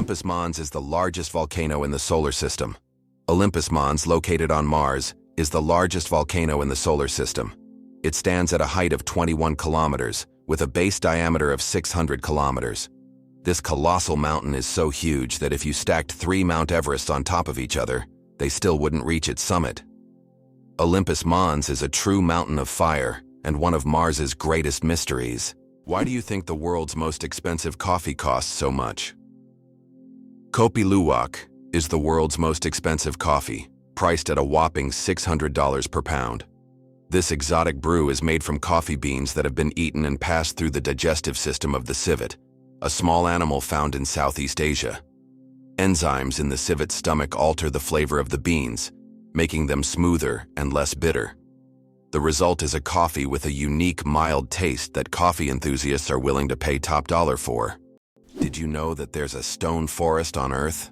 Olympus Mons is the largest volcano in the solar system. Olympus Mons, located on Mars, is the largest volcano in the solar system. It stands at a height of 21 kilometers, with a base diameter of 600 kilometers. This colossal mountain is so huge that if you stacked 3 Mount Everests on top of each other, they still wouldn't reach its summit. Olympus Mons is a true mountain of fire and one of Mars's greatest mysteries. Why do you think the world's most expensive coffee costs so much? Kopi Luwak is the world's most expensive coffee, priced at a whopping $600 per pound. This exotic brew is made from coffee beans that have been eaten and passed through the digestive system of the civet, a small animal found in Southeast Asia. Enzymes in the civet's stomach alter the flavor of the beans, making them smoother and less bitter. The result is a coffee with a unique, mild taste that coffee enthusiasts are willing to pay top dollar for. Did you know that there's a stone forest on Earth?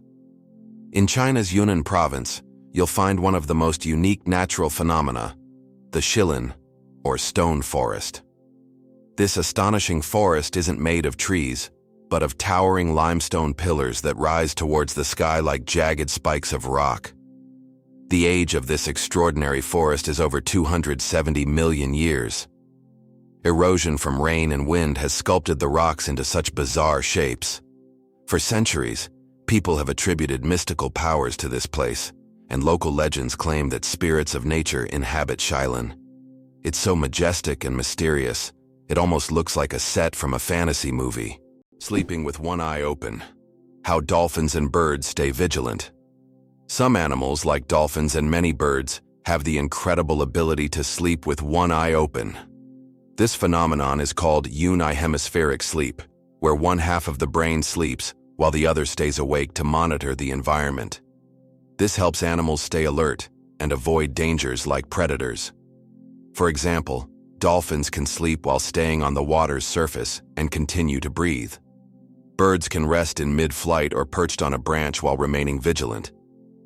In China's Yunnan province, you'll find one of the most unique natural phenomena, the shilin, or stone forest. This astonishing forest isn't made of trees, but of towering limestone pillars that rise towards the sky like jagged spikes of rock. The age of this extraordinary forest is over 270 million years. Erosion from rain and wind has sculpted the rocks into such bizarre shapes. For centuries, people have attributed mystical powers to this place, and local legends claim that spirits of nature inhabit Shilin. It's so majestic and mysterious, it almost looks like a set from a fantasy movie. Sleeping with one eye open. How dolphins and birds stay vigilant. Some animals, like dolphins and many birds, have the incredible ability to sleep with one eye open. This phenomenon is called unihemispheric sleep, where one half of the brain sleeps while the other stays awake to monitor the environment. This helps animals stay alert and avoid dangers like predators. For example, dolphins can sleep while staying on the water's surface and continue to breathe. Birds can rest in mid-flight or perched on a branch while remaining vigilant.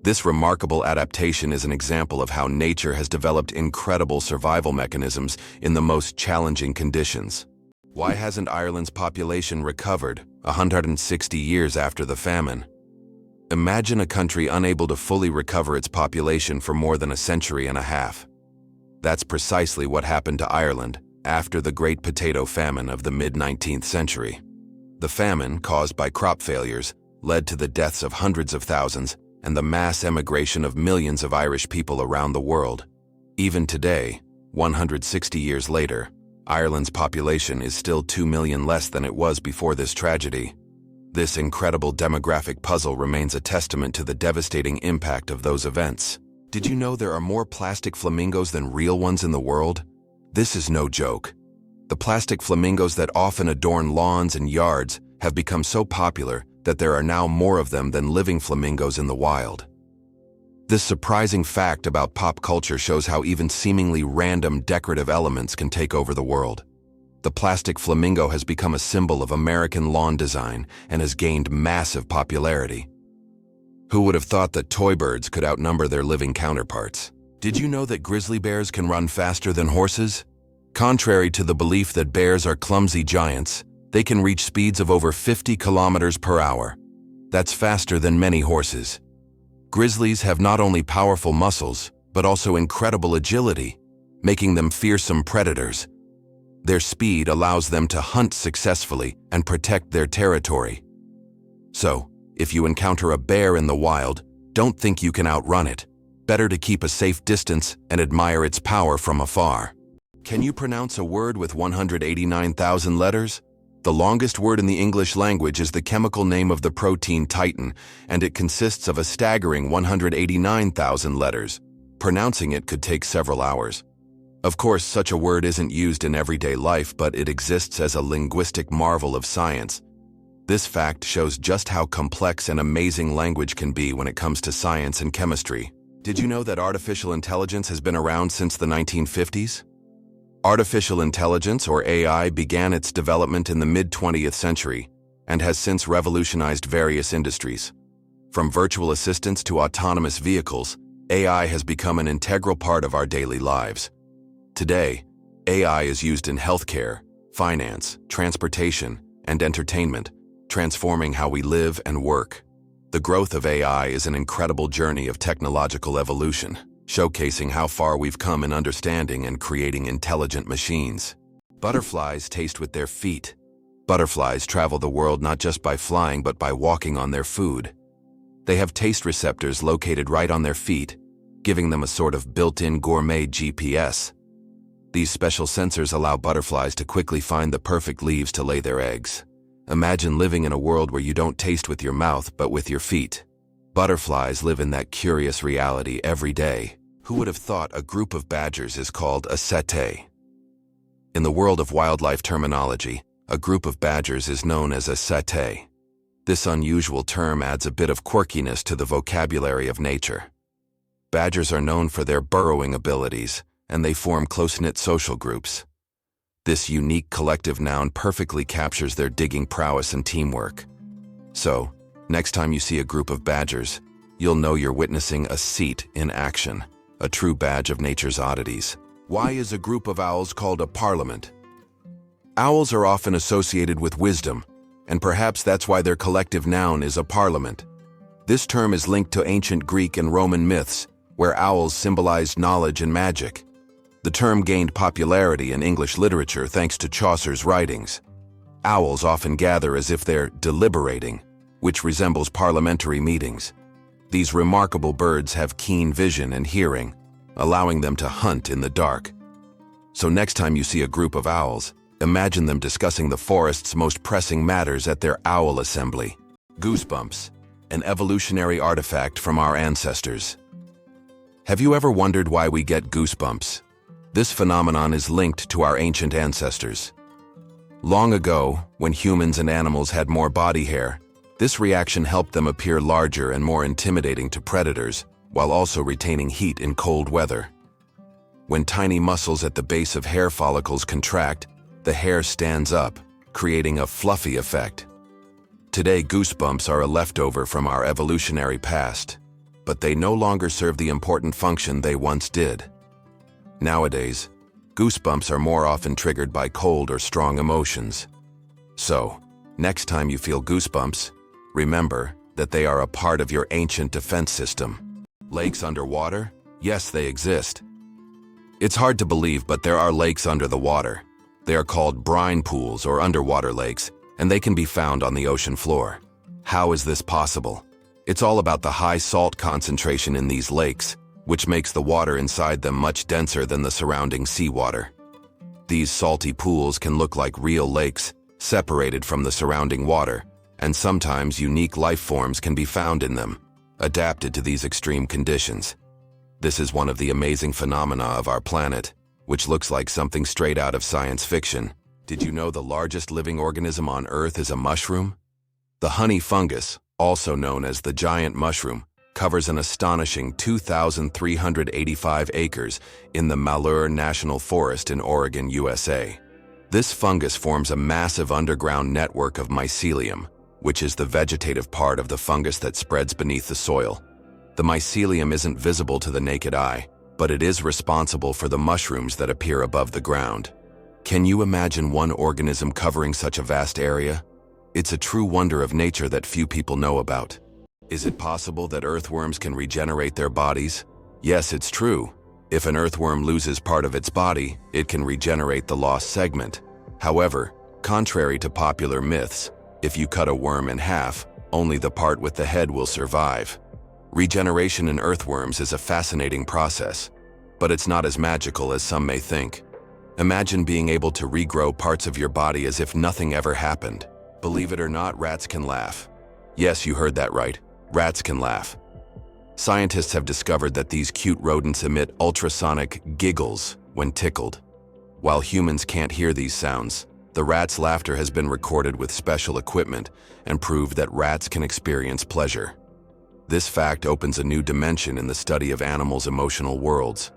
This remarkable adaptation is an example of how nature has developed incredible survival mechanisms in the most challenging conditions. Why hasn't Ireland's population recovered 160 years after the famine? Imagine a country unable to fully recover its population for more than a century and a half. That's precisely what happened to Ireland after the Great Potato Famine of the mid-19th century. The famine, caused by crop failures, led to the deaths of hundreds of thousands and the mass emigration of millions of Irish people around the world. Even today, 160 years later, Ireland's population is still 2 million less than it was before this tragedy. This incredible demographic puzzle remains a testament to the devastating impact of those events. Did you know there are more plastic flamingos than real ones in the world? This is no joke. The plastic flamingos that often adorn lawns and yards have become so popular that there are now more of them than living flamingos in the wild. This surprising fact about pop culture shows how even seemingly random decorative elements can take over the world. The plastic flamingo has become a symbol of American lawn design and has gained massive popularity. Who would have thought that toy birds could outnumber their living counterparts? Did you know that grizzly bears can run faster than horses? Contrary to the belief that bears are clumsy giants, they can reach speeds of over 50 kilometers per hour. That's faster than many horses. Grizzlies have not only powerful muscles, but also incredible agility, making them fearsome predators. Their speed allows them to hunt successfully and protect their territory. So, if you encounter a bear in the wild, don't think you can outrun it. Better to keep a safe distance and admire its power from afar. Can you pronounce a word with 189,000 letters? The longest word in the English language is the chemical name of the protein titin, and it consists of a staggering 189,000 letters. Pronouncing it could take several hours. Of course, such a word isn't used in everyday life, but it exists as a linguistic marvel of science. This fact shows just how complex and amazing language can be when it comes to science and chemistry. Did you know that artificial intelligence has been around since the 1950s? Artificial intelligence, or AI, began its development in the mid-20th century and has since revolutionized various industries. From virtual assistants to autonomous vehicles, AI has become an integral part of our daily lives. Today, AI is used in healthcare, finance, transportation, and entertainment, transforming how we live and work. The growth of AI is an incredible journey of technological evolution, showcasing how far we've come in understanding and creating intelligent machines. Butterflies taste with their feet. Butterflies travel the world not just by flying but by walking on their food. They have taste receptors located right on their feet, giving them a sort of built-in gourmet GPS. These special sensors allow butterflies to quickly find the perfect leaves to lay their eggs. Imagine living in a world where you don't taste with your mouth but with your feet. Butterflies live in that curious reality every day. Who would have thought a group of badgers is called a cete? In the world of wildlife terminology, a group of badgers is known as a cete. This unusual term adds a bit of quirkiness to the vocabulary of nature. Badgers are known for their burrowing abilities, and they form close-knit social groups. This unique collective noun perfectly captures their digging prowess and teamwork. So, next time you see a group of badgers, you'll know you're witnessing a cete in action, a true badge of nature's oddities. Why is a group of owls called a parliament? Owls are often associated with wisdom, and perhaps that's why their collective noun is a parliament. This term is linked to ancient Greek and Roman myths, where owls symbolized knowledge and magic. The term gained popularity in English literature thanks to Chaucer's writings. Owls often gather as if they're deliberating, which resembles parliamentary meetings. These remarkable birds have keen vision and hearing, allowing them to hunt in the dark. So next time you see a group of owls, imagine them discussing the forest's most pressing matters at their owl assembly. Goosebumps, an evolutionary artifact from our ancestors. Have you ever wondered why we get goosebumps? This phenomenon is linked to our ancient ancestors. Long ago, when humans and animals had more body hair, this reaction helped them appear larger and more intimidating to predators, while also retaining heat in cold weather. When tiny muscles at the base of hair follicles contract, the hair stands up, creating a fluffy effect. Today, goosebumps are a leftover from our evolutionary past, but they no longer serve the important function they once did. Nowadays, goosebumps are more often triggered by cold or strong emotions. So, next time you feel goosebumps, remember that they are a part of your ancient defense system. Lakes underwater? Yes, they exist. It's hard to believe, but there are lakes under the water. They are called brine pools or underwater lakes, and they can be found on the ocean floor. How is this possible? It's all about the high salt concentration in these lakes, which makes the water inside them much denser than the surrounding seawater. These salty pools can look like real lakes, separated from the surrounding water, and sometimes unique life forms can be found in them, adapted to these extreme conditions. This is one of the amazing phenomena of our planet, which looks like something straight out of science fiction. Did you know the largest living organism on Earth is a mushroom? The honey fungus, also known as the giant mushroom, covers an astonishing 2,385 acres in the Malheur National Forest in Oregon, USA. This fungus forms a massive underground network of mycelium, which is the vegetative part of the fungus that spreads beneath the soil. The mycelium isn't visible to the naked eye, but it is responsible for the mushrooms that appear above the ground. Can you imagine one organism covering such a vast area? It's a true wonder of nature that few people know about. Is it possible that earthworms can regenerate their bodies? Yes, it's true. If an earthworm loses part of its body, it can regenerate the lost segment. However, contrary to popular myths, if you cut a worm in half, only the part with the head will survive. Regeneration in earthworms is a fascinating process, but it's not as magical as some may think. Imagine being able to regrow parts of your body as if nothing ever happened. Believe it or not, rats can laugh. Yes, you heard that right. Rats can laugh. Scientists have discovered that these cute rodents emit ultrasonic giggles when tickled. While humans can't hear these sounds, the rat's laughter has been recorded with special equipment and proved that rats can experience pleasure. This fact opens a new dimension in the study of animals' emotional worlds.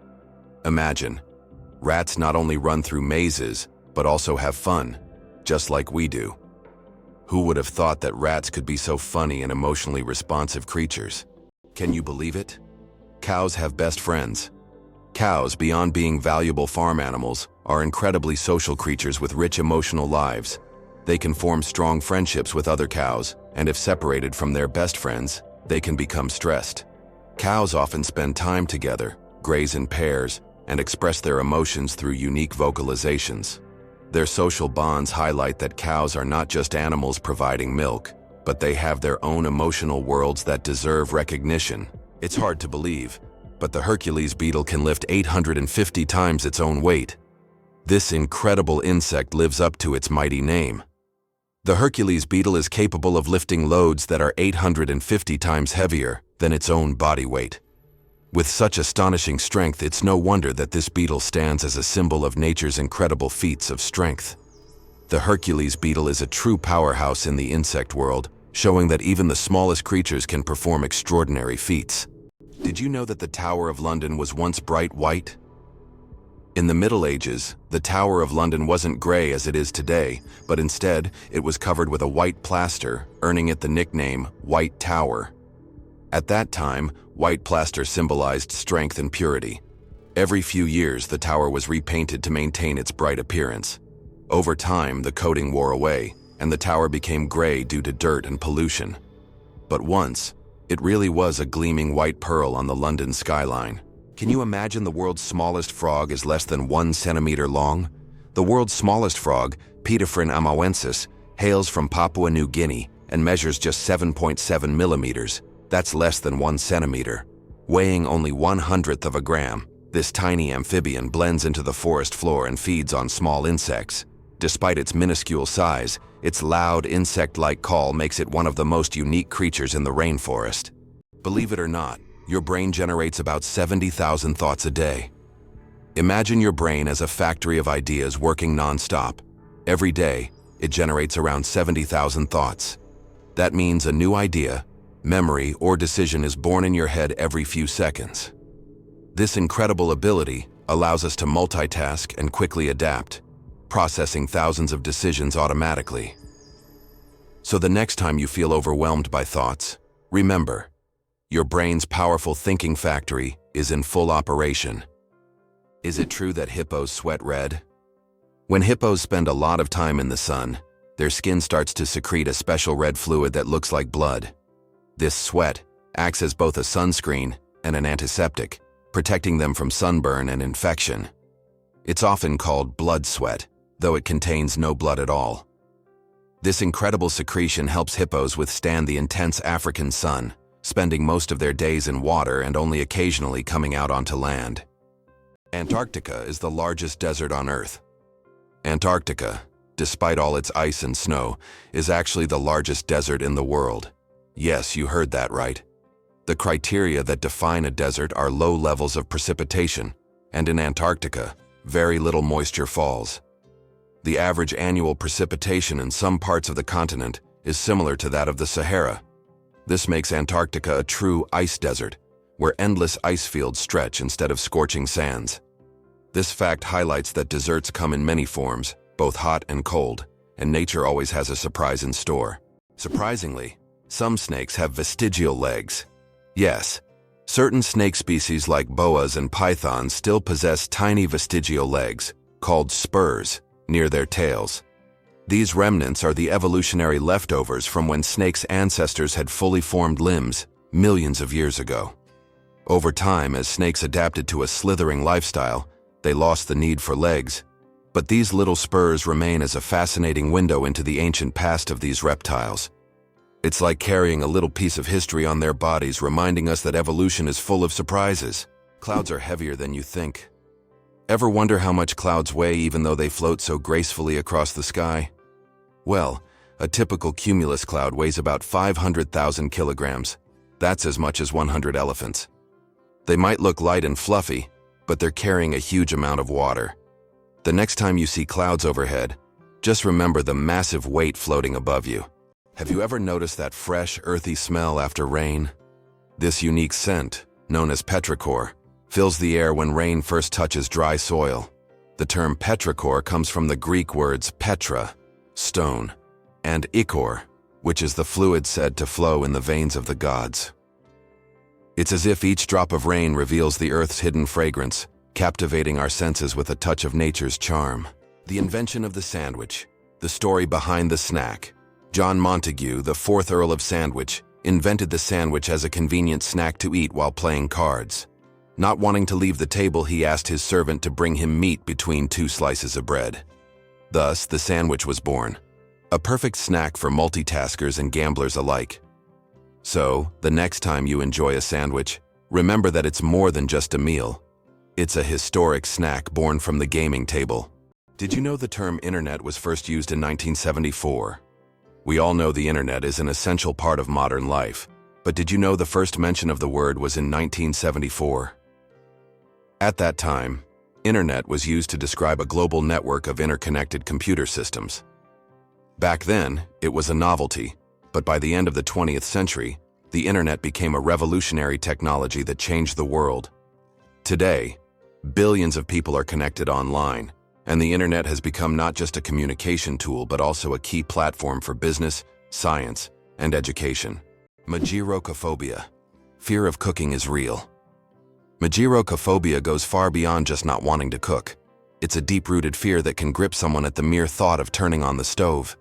Imagine, rats not only run through mazes, but also have fun, just like we do. Who would have thought that rats could be so funny and emotionally responsive creatures? Can you believe it? Cows have best friends. Cows, beyond being valuable farm animals, are incredibly social creatures with rich emotional lives. They can form strong friendships with other cows, and if separated from their best friends, they can become stressed. Cows often spend time together, graze in pairs, and express their emotions through unique vocalizations. Their social bonds highlight that cows are not just animals providing milk, but they have their own emotional worlds that deserve recognition. It's hard to believe, but the Hercules beetle can lift 850 times its own weight. This incredible insect lives up to its mighty name. The Hercules beetle is capable of lifting loads that are 850 times heavier than its own body weight. With such astonishing strength, it's no wonder that this beetle stands as a symbol of nature's incredible feats of strength. The Hercules beetle is a true powerhouse in the insect world, showing that even the smallest creatures can perform extraordinary feats. Did you know that the Tower of London was once bright white? In the Middle Ages, the Tower of London wasn't gray as it is today, but instead, it was covered with a white plaster, earning it the nickname White Tower. At that time, white plaster symbolized strength and purity. Every few years, the tower was repainted to maintain its bright appearance. Over time, the coating wore away, and the tower became gray due to dirt and pollution. But once, it really was a gleaming white pearl on the London skyline. Can you imagine the world's smallest frog is less than 1 centimeter long? The world's smallest frog, Pediphryn amawensis, hails from Papua New Guinea and measures just 7.7 millimeters. That's less than 1 centimeter. Weighing only 1/100th of a gram, this tiny amphibian blends into the forest floor and feeds on small insects. Despite its minuscule size, its loud insect-like call makes it one of the most unique creatures in the rainforest. Believe it or not, your brain generates about 70,000 thoughts a day. Imagine your brain as a factory of ideas working non-stop. Every day, it generates around 70,000 thoughts. That means a new idea, memory, or decision is born in your head every few seconds. This incredible ability allows us to multitask and quickly adapt, processing thousands of decisions automatically. So the next time you feel overwhelmed by thoughts, remember, your brain's powerful thinking factory is in full operation. Is it true that hippos sweat red? When hippos spend a lot of time in the sun, their skin starts to secrete a special red fluid that looks like blood. This sweat acts as both a sunscreen and an antiseptic, protecting them from sunburn and infection. It's often called blood sweat, though it contains no blood at all. This incredible secretion helps hippos withstand the intense African sun, spending most of their days in water and only occasionally coming out onto land. Antarctica is the largest desert on Earth. Antarctica, despite all its ice and snow, is actually the largest desert in the world. Yes, you heard that right. The criteria that define a desert are low levels of precipitation, and in Antarctica, very little moisture falls. The average annual precipitation in some parts of the continent is similar to that of the Sahara. This makes Antarctica a true ice desert, where endless ice fields stretch instead of scorching sands. This fact highlights that deserts come in many forms, both hot and cold, and nature always has a surprise in store. Surprisingly, some snakes have vestigial legs. Yes, certain snake species like boas and pythons still possess tiny vestigial legs, called spurs, near their tails. These remnants are the evolutionary leftovers from when snakes' ancestors had fully formed limbs millions of years ago. Over time, as snakes adapted to a slithering lifestyle, they lost the need for legs. But these little spurs remain as a fascinating window into the ancient past of these reptiles. It's like carrying a little piece of history on their bodies, reminding us that evolution is full of surprises. Clouds are heavier than you think. Ever wonder how much clouds weigh even though they float so gracefully across the sky? Well, a typical cumulus cloud weighs about 500,000 kilograms. That's as much as 100 elephants. They might look light and fluffy, but they're carrying a huge amount of water. The next time you see clouds overhead, just remember the massive weight floating above you. Have you ever noticed that fresh, earthy smell after rain? This unique scent, known as petrichor, fills the air when rain first touches dry soil. The term petrichor comes from the Greek words petra, stone, and ichor, which is the fluid said to flow in the veins of the gods. It's as if each drop of rain reveals the earth's hidden fragrance, captivating our senses with a touch of nature's charm. The invention of the sandwich. The story behind the snack. John Montague, the 4th Earl of Sandwich, invented the sandwich as a convenient snack to eat while playing cards. Not wanting to leave the table, he asked his servant to bring him meat between 2 slices of bread. Thus, the sandwich was born. A perfect snack for multitaskers and gamblers alike. So, the next time you enjoy a sandwich, remember that it's more than just a meal. It's a historic snack born from the gaming table. Did you know the term internet was first used in 1974? We all know the internet is an essential part of modern life, but did you know the first mention of the word was in 1974? At that time, internet was used to describe a global network of interconnected computer systems. Back then, it was a novelty, but by the end of the 20th century, the internet became a revolutionary technology that changed the world. Today, billions of people are connected online, and the internet has become not just a communication tool but also a key platform for business, science, and education. Mageirocophobia. Fear of cooking is real. Mageirocophobia goes far beyond just not wanting to cook. It's a deep-rooted fear that can grip someone at the mere thought of turning on the stove.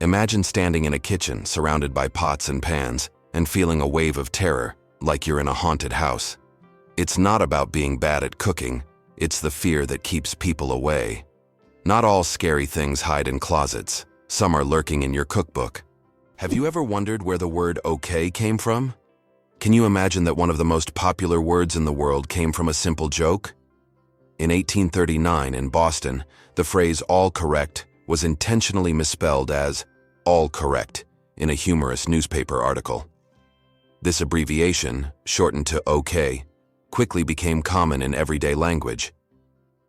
Imagine standing in a kitchen surrounded by pots and pans and feeling a wave of terror, like you're in a haunted house. It's not about being bad at cooking, it's the fear that keeps people away. Not all scary things hide in closets. Some are lurking in your cookbook. Have you ever wondered where the word okay came from? Can you imagine that one of the most popular words in the world came from a simple joke? In 1839 in Boston, the phrase all correct was intentionally misspelled as all correct in a humorous newspaper article. This abbreviation, shortened to OK, quickly became common in everyday language.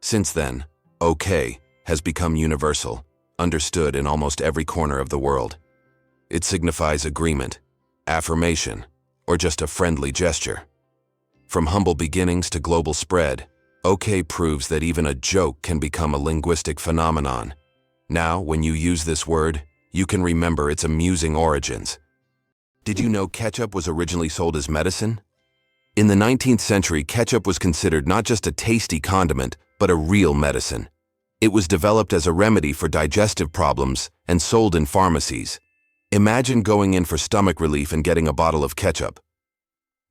Since then, OK has become universal, understood in almost every corner of the world. It signifies agreement, affirmation, or just a friendly gesture. From humble beginnings to global spread, OK proves that even a joke can become a linguistic phenomenon. Now, when you use this word, you can remember its amusing origins. Did you know ketchup was originally sold as medicine? In the 19th century, ketchup was considered not just a tasty condiment, but a real medicine. It was developed as a remedy for digestive problems and sold in pharmacies. Imagine going in for stomach relief and getting a bottle of ketchup.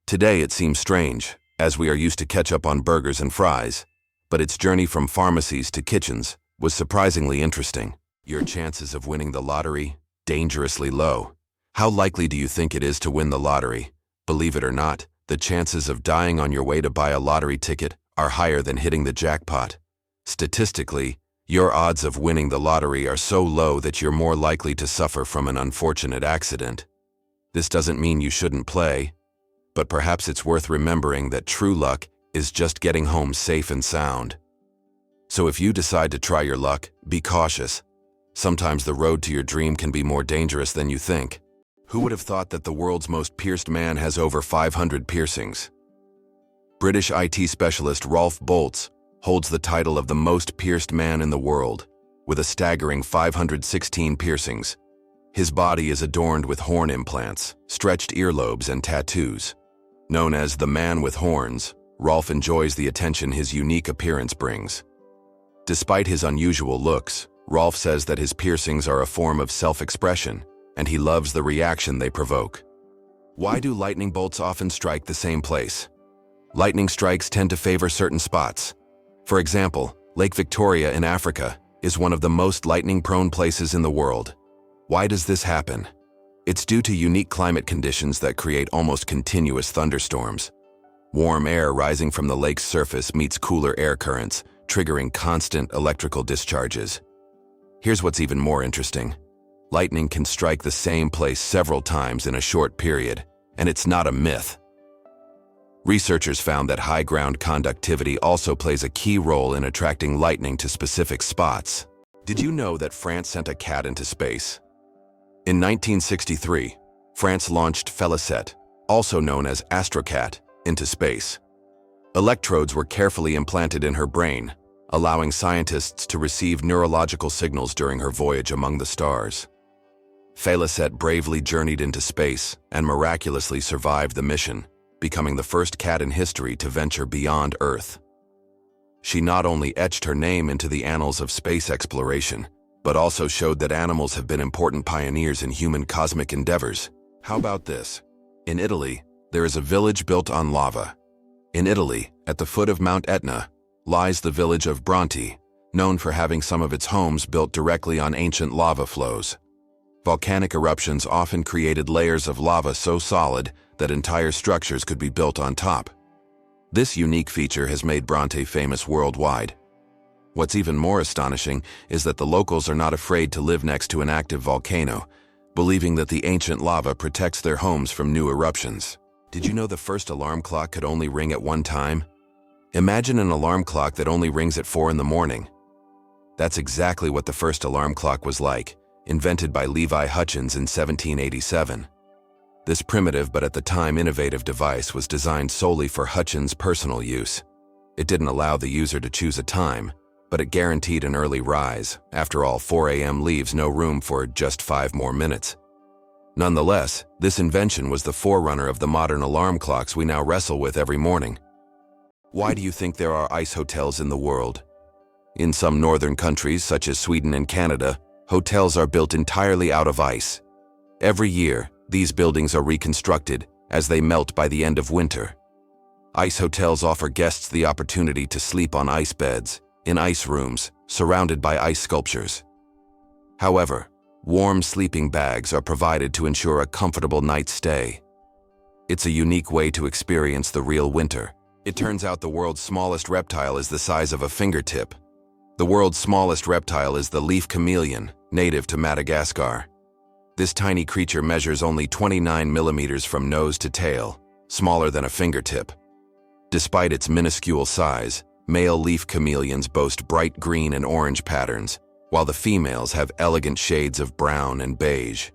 Today it seems strange, as we are used to ketchup on burgers and fries, but its journey from pharmacies to kitchens was surprisingly interesting. Your chances of winning the lottery? Dangerously low. How likely do you think it is to win the lottery? Believe it or not, the chances of dying on your way to buy a lottery ticket are higher than hitting the jackpot. Statistically, your odds of winning the lottery are so low that you're more likely to suffer from an unfortunate accident. This doesn't mean you shouldn't play, but perhaps it's worth remembering that true luck is just getting home safe and sound. So if you decide to try your luck, be cautious. Sometimes the road to your dream can be more dangerous than you think. Who would have thought that the world's most pierced man has over 500 piercings? British IT specialist Rolf Boltz holds the title of the most pierced man in the world, with a staggering 516 piercings. His body is adorned with horn implants, stretched earlobes, and tattoos. Known as the man with horns, Rolf enjoys the attention his unique appearance brings. Despite his unusual looks, Rolf says that his piercings are a form of self-expression, and he loves the reaction they provoke. Why do lightning bolts often strike the same place? Lightning strikes tend to favor certain spots. For example, Lake Victoria in Africa is one of the most lightning-prone places in the world. Why does this happen? It's due to unique climate conditions that create almost continuous thunderstorms. Warm air rising from the lake's surface meets cooler air currents, triggering constant electrical discharges. Here's what's even more interesting. Lightning can strike the same place several times in a short period, and it's not a myth. Researchers found that high ground conductivity also plays a key role in attracting lightning to specific spots. Did you know that France sent a cat into space? In 1963, France launched Félicette, also known as Astrocat, into space. Electrodes were carefully implanted in her brain, allowing scientists to receive neurological signals during her voyage among the stars. Félicette bravely journeyed into space and miraculously survived the mission, becoming the first cat in history to venture beyond Earth. She not only etched her name into the annals of space exploration, but also showed that animals have been important pioneers in human cosmic endeavors. How about this? In Italy, there is a village built on lava. In Italy, at the foot of Mount Etna, lies the village of Bronte, known for having some of its homes built directly on ancient lava flows. Volcanic eruptions often created layers of lava so solid that entire structures could be built on top. This unique feature has made Bronte famous worldwide. What's even more astonishing is that the locals are not afraid to live next to an active volcano, believing that the ancient lava protects their homes from new eruptions. Did you know the first alarm clock could only ring at one time? Imagine an alarm clock that only rings at 4 in the morning. That's exactly what the first alarm clock was like, invented by Levi Hutchins in 1787. This primitive but at the time innovative device was designed solely for Hutchins' personal use. It didn't allow the user to choose a time, but it guaranteed an early rise. After all, 4 a.m. leaves no room for just 5 more minutes. Nonetheless, this invention was the forerunner of the modern alarm clocks we now wrestle with every morning. Why do you think there are ice hotels in the world? In some northern countries, such as Sweden and Canada, hotels are built entirely out of ice. Every year, these buildings are reconstructed as they melt by the end of winter. Ice hotels offer guests the opportunity to sleep on ice beds, in ice rooms, surrounded by ice sculptures. However, warm sleeping bags are provided to ensure a comfortable night's stay. It's a unique way to experience the real winter. It turns out the world's smallest reptile is the size of a fingertip. The world's smallest reptile is the leaf chameleon, native to Madagascar. This tiny creature measures only 29 millimeters from nose to tail, smaller than a fingertip. Despite its minuscule size, male leaf chameleons boast bright green and orange patterns, while the females have elegant shades of brown and beige.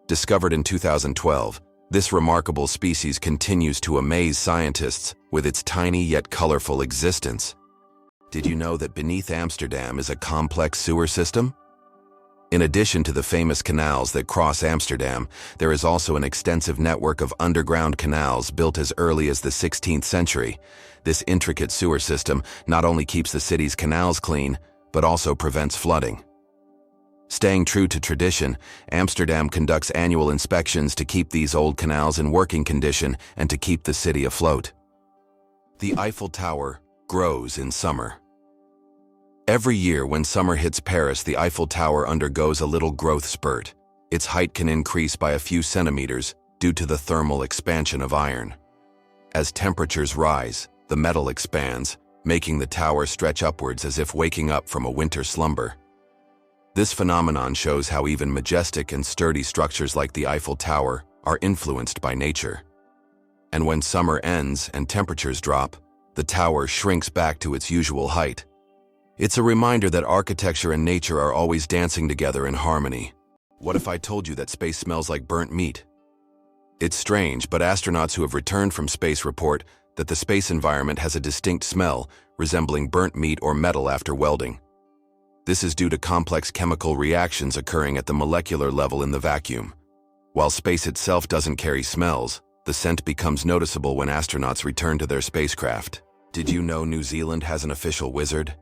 Discovered in 2012, this remarkable species continues to amaze scientists with its tiny yet colorful existence. Did you know that beneath Amsterdam is a complex sewer system? In addition to the famous canals that cross Amsterdam, there is also an extensive network of underground canals built as early as the 16th century. This intricate sewer system not only keeps the city's canals clean, but also prevents flooding. Staying true to tradition, Amsterdam conducts annual inspections to keep these old canals in working condition and to keep the city afloat. The Eiffel Tower grows in summer. Every year when summer hits Paris, the Eiffel Tower undergoes a little growth spurt. Its height can increase by a few centimeters due to the thermal expansion of iron. As temperatures rise, the metal expands, making the tower stretch upwards as if waking up from a winter slumber. This phenomenon shows how even majestic and sturdy structures like the Eiffel Tower are influenced by nature. And when summer ends and temperatures drop, the tower shrinks back to its usual height. It's a reminder that architecture and nature are always dancing together in harmony. What if I told you that space smells like burnt meat? It's strange, but astronauts who have returned from space report that the space environment has a distinct smell, resembling burnt meat or metal after welding. This is due to complex chemical reactions occurring at the molecular level in the vacuum. While space itself doesn't carry smells, the scent becomes noticeable when astronauts return to their spacecraft. Did you know New Zealand has an official wizard?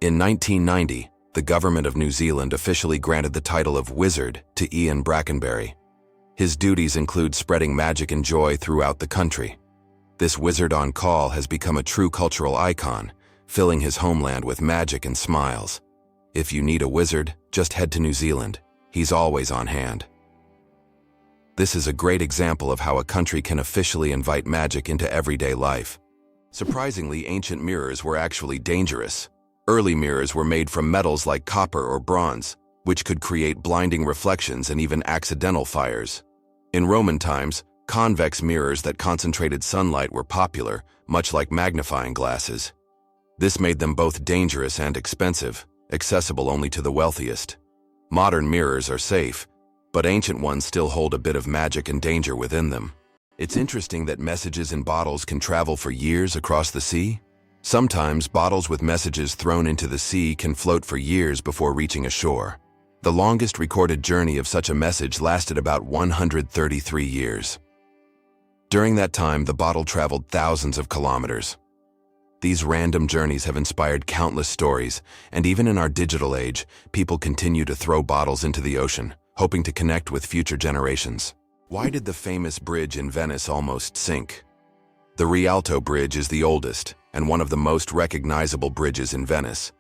In 1990, the government of New Zealand officially granted the title of wizard to Ian Brackenbury. His duties include spreading magic and joy throughout the country. This wizard on call has become a true cultural icon, filling his homeland with magic and smiles. If you need a wizard, just head to New Zealand. He's always on hand. This is a great example of how a country can officially invite magic into everyday life. Surprisingly, ancient mirrors were actually dangerous. Early mirrors were made from metals like copper or bronze, which could create blinding reflections and even accidental fires. In Roman times, convex mirrors that concentrated sunlight were popular, much like magnifying glasses. This made them both dangerous and expensive, accessible only to the wealthiest. Modern mirrors are safe, but ancient ones still hold a bit of magic and danger within them. It's interesting that messages in bottles can travel for years across the sea. Sometimes bottles with messages thrown into the sea can float for years before reaching a shore. The longest recorded journey of such a message lasted about 133 years. During that time, the bottle traveled thousands of kilometers. These random journeys have inspired countless stories, and even in our digital age, people continue to throw bottles into the ocean, hoping to connect with future generations. Why did the famous bridge in Venice almost sink? The Rialto Bridge is the oldest and one of the most recognizable bridges in Venice.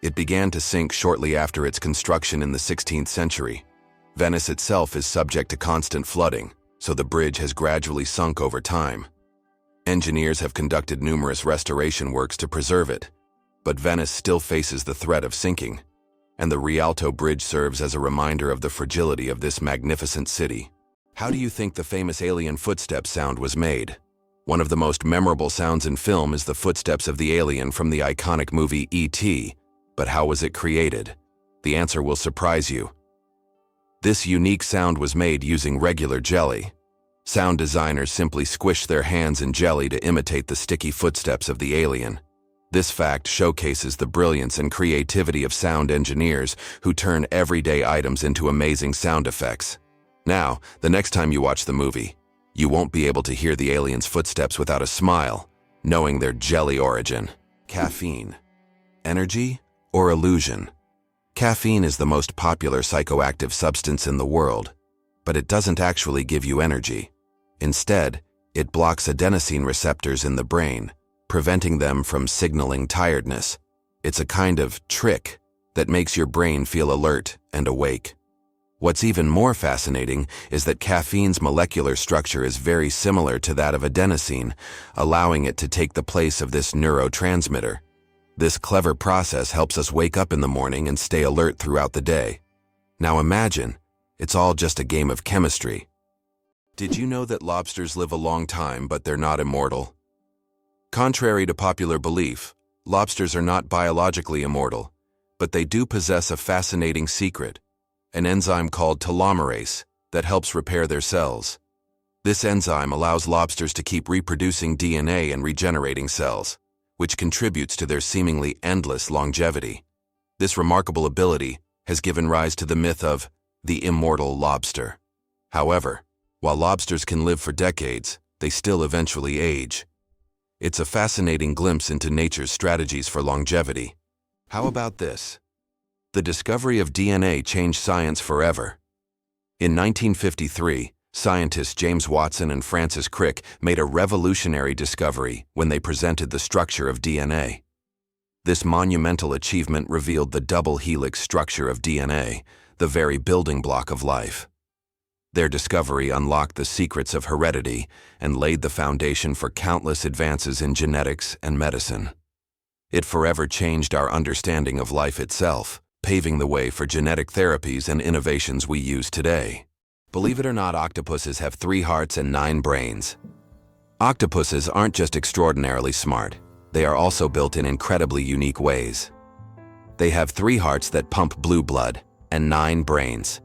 It began to sink shortly after its construction in the 16th century. Venice itself is subject to constant flooding, so the bridge has gradually sunk over time. Engineers have conducted numerous restoration works to preserve it, but Venice still faces the threat of sinking, and the Rialto Bridge serves as a reminder of the fragility of this magnificent city. How do you think the famous alien footstep sound was made? One of the most memorable sounds in film is the footsteps of the alien from the iconic movie E.T., but how was it created? The answer will surprise you. This unique sound was made using regular jelly. Sound designers simply squished their hands in jelly to imitate the sticky footsteps of the alien. This fact showcases the brilliance and creativity of sound engineers who turn everyday items into amazing sound effects. Now, the next time you watch the movie, you won't be able to hear the alien's footsteps without a smile, knowing their jelly origin. Caffeine. Energy or illusion? Caffeine is the most popular psychoactive substance in the world, but it doesn't actually give you energy. Instead, it blocks adenosine receptors in the brain, preventing them from signaling tiredness. It's a kind of trick that makes your brain feel alert and awake. What's even more fascinating is that caffeine's molecular structure is very similar to that of adenosine, allowing it to take the place of this neurotransmitter. This clever process helps us wake up in the morning and stay alert throughout the day. Now imagine, it's all just a game of chemistry. Did you know that lobsters live a long time, but they're not immortal? Contrary to popular belief, lobsters are not biologically immortal, but they do possess a fascinating secret, an enzyme called telomerase that helps repair their cells. This enzyme allows lobsters to keep reproducing DNA and regenerating cells, which contributes to their seemingly endless longevity. This remarkable ability has given rise to the myth of the immortal lobster. However, while lobsters can live for decades, they still eventually age. It's a fascinating glimpse into nature's strategies for longevity. How about this? The discovery of DNA changed science forever. In 1953, scientists James Watson and Francis Crick made a revolutionary discovery when they presented the structure of DNA. This monumental achievement revealed the double helix structure of DNA, the very building block of life. Their discovery unlocked the secrets of heredity and laid the foundation for countless advances in genetics and medicine. It forever changed our understanding of life itself, paving the way for genetic therapies and innovations we use today. Believe it or not, octopuses have 3 hearts and 9 brains. Octopuses aren't just extraordinarily smart, they are also built in incredibly unique ways. They have 3 hearts that pump blue blood and 9 brains,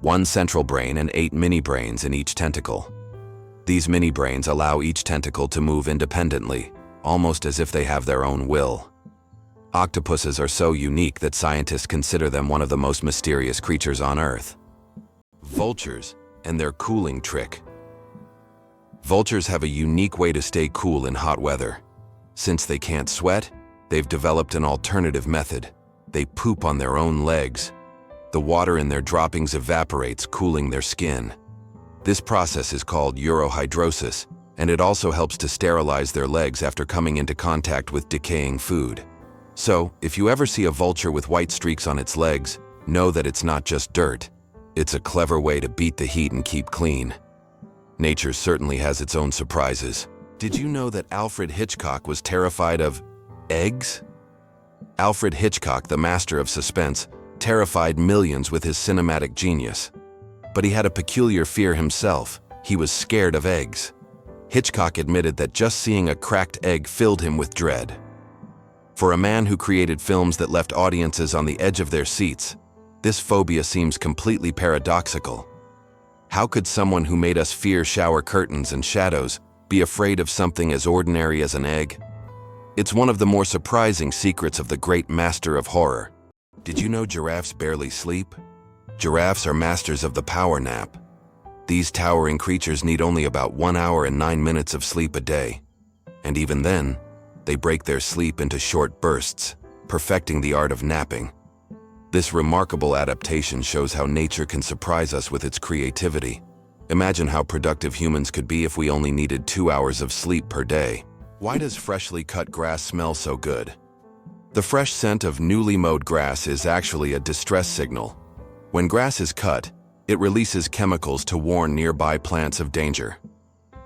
1 central brain and 8 mini-brains in each tentacle. These mini-brains allow each tentacle to move independently, almost as if they have their own will. Octopuses are so unique that scientists consider them one of the most mysterious creatures on Earth. Vultures and their cooling trick. Vultures have a unique way to stay cool in hot weather. Since they can't sweat, they've developed an alternative method. They poop on their own legs. The water in their droppings evaporates, cooling their skin. This process is called urohydrosis, and it also helps to sterilize their legs after coming into contact with decaying food. So, if you ever see a vulture with white streaks on its legs, know that it's not just dirt. It's a clever way to beat the heat and keep clean. Nature certainly has its own surprises. Did you know that Alfred Hitchcock was terrified of eggs? Alfred Hitchcock, the master of suspense, terrified millions with his cinematic genius. But he had a peculiar fear himself. He was scared of eggs. Hitchcock admitted that just seeing a cracked egg filled him with dread. For a man who created films that left audiences on the edge of their seats, this phobia seems completely paradoxical. How could someone who made us fear shower curtains and shadows be afraid of something as ordinary as an egg? It's one of the more surprising secrets of the great master of horror. Did you know giraffes barely sleep? Giraffes are masters of the power nap. These towering creatures need only about 1 hour and 9 minutes of sleep a day. And even then, They break their sleep into short bursts, perfecting the art of napping. This remarkable adaptation shows how nature can surprise us with its creativity. Imagine how productive humans could be if we only needed 2 hours of sleep per day. Why does freshly cut grass smell so good? The fresh scent of newly mowed grass is actually a distress signal. When grass is cut, it releases chemicals to warn nearby plants of danger.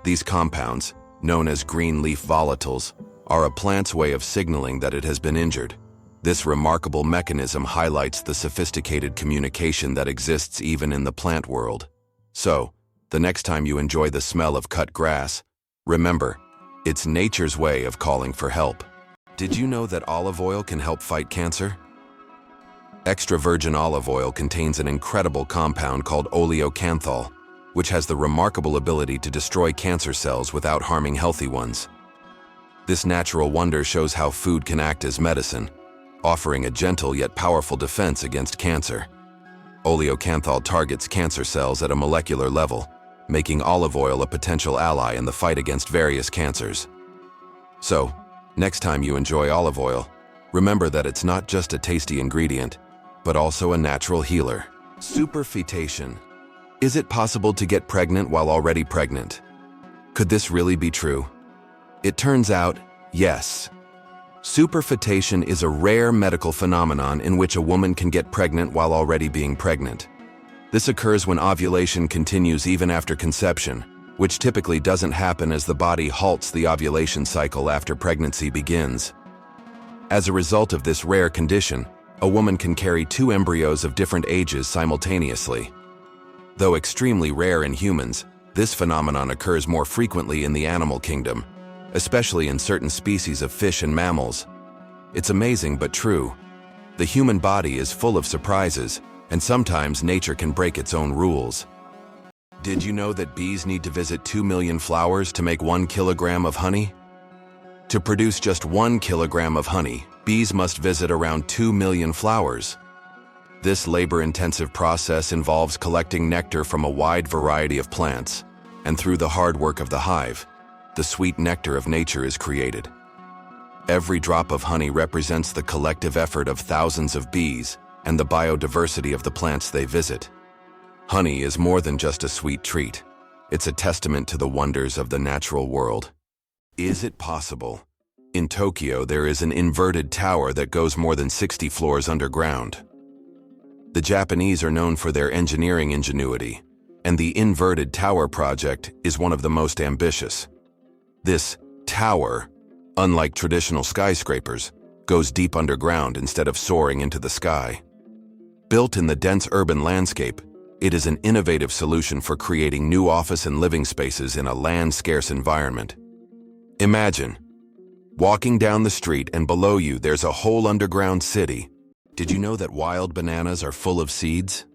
These compounds, known as green leaf volatiles, are a plant's way of signaling that it has been injured. This remarkable mechanism highlights the sophisticated communication that exists even in the plant world. So, the next time you enjoy the smell of cut grass, remember, it's nature's way of calling for help. Did you know that olive oil can help fight cancer? Extra virgin olive oil contains an incredible compound called oleocanthal, which has the remarkable ability to destroy cancer cells without harming healthy ones. This natural wonder shows how food can act as medicine, offering a gentle yet powerful defense against cancer. Oleocanthal targets cancer cells at a molecular level, making olive oil a potential ally in the fight against various cancers. So, next time you enjoy olive oil, remember that it's not just a tasty ingredient, but also a natural healer. Superfetation. Is it possible to get pregnant while already pregnant? Could this really be true? It turns out, yes. Superfetation is a rare medical phenomenon in which a woman can get pregnant while already being pregnant. This occurs when ovulation continues even after conception, which typically doesn't happen as the body halts the ovulation cycle after pregnancy begins. As a result of this rare condition, a woman can carry 2 embryos of different ages simultaneously. Though extremely rare in humans, this phenomenon occurs more frequently in the animal kingdom, especially in certain species of fish and mammals. It's amazing but true. The human body is full of surprises, and sometimes nature can break its own rules. Did you know that bees need to visit 2 million flowers to make 1 kilogram of honey? To produce just 1 kilogram of honey, bees must visit around 2 million flowers. This labor-intensive process involves collecting nectar from a wide variety of plants, and through the hard work of the hive, the sweet nectar of nature is created. Every drop of honey represents the collective effort of thousands of bees and the biodiversity of the plants they visit. Honey is more than just a sweet treat. It's a testament to the wonders of the natural world. Is it possible? In Tokyo, there is an inverted tower that goes more than 60 floors underground. The Japanese are known for their engineering ingenuity, and the inverted tower project is one of the most ambitious. This tower, unlike traditional skyscrapers, goes deep underground instead of soaring into the sky. Built in the dense urban landscape, it is an innovative solution for creating new office and living spaces in a land-scarce environment. Imagine walking down the street and below you there's a whole underground city. Did you know that wild bananas are full of seeds?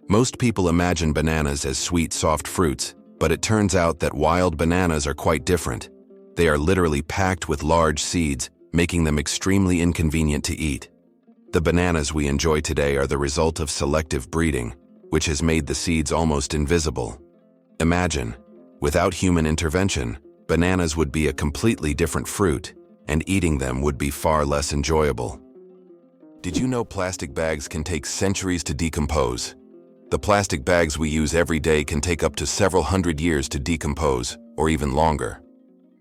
Most people imagine bananas as sweet, soft fruits, but it turns out that wild bananas are quite different. They are literally packed with large seeds, making them extremely inconvenient to eat. The bananas we enjoy today are the result of selective breeding, which has made the seeds almost invisible. Imagine, without human intervention, bananas would be a completely different fruit, and eating them would be far less enjoyable. Did you know plastic bags can take centuries to decompose? The plastic bags we use every day can take up to several hundred years to decompose, or even longer.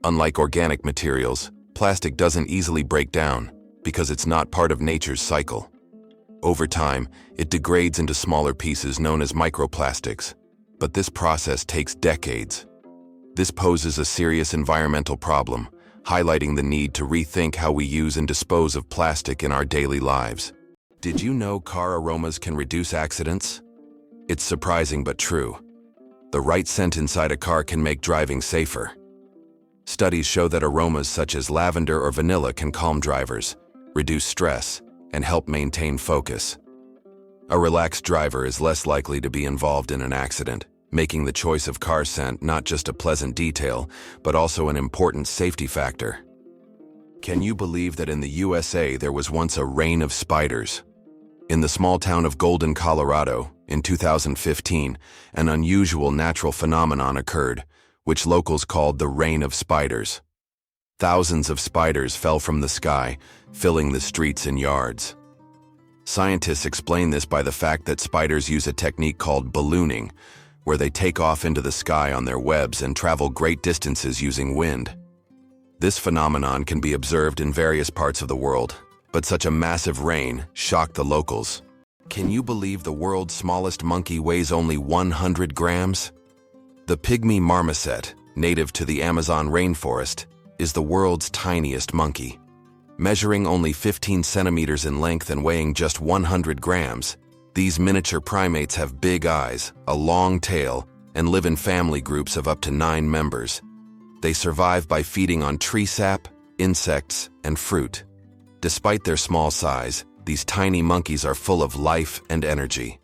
Unlike organic materials, plastic doesn't easily break down because it's not part of nature's cycle. Over time, it degrades into smaller pieces known as microplastics, but this process takes decades. This poses a serious environmental problem, highlighting the need to rethink how we use and dispose of plastic in our daily lives. Did you know car aromas can reduce accidents? It's surprising but true. The right scent inside a car can make driving safer. Studies show that aromas such as lavender or vanilla can calm drivers, reduce stress, and help maintain focus. A relaxed driver is less likely to be involved in an accident, making the choice of car scent not just a pleasant detail, but also an important safety factor. Can you believe that in the USA there was once a reign of spiders? In the small town of Golden, Colorado, in 2015, an unusual natural phenomenon occurred, which locals called the reign of spiders. Thousands of spiders fell from the sky, filling the streets and yards. Scientists explain this by the fact that spiders use a technique called ballooning, where they take off into the sky on their webs and travel great distances using wind. This phenomenon can be observed in various parts of the world, but such a massive rain shocked the locals. Can you believe the world's smallest monkey weighs only 100 grams? The pygmy marmoset, native to the Amazon rainforest, is the world's tiniest monkey. Measuring only 15 centimeters in length and weighing just 100 grams, these miniature primates have big eyes, a long tail, and live in family groups of up to 9 members. They survive by feeding on tree sap, insects, and fruit. Despite their small size, these tiny monkeys are full of life and energy.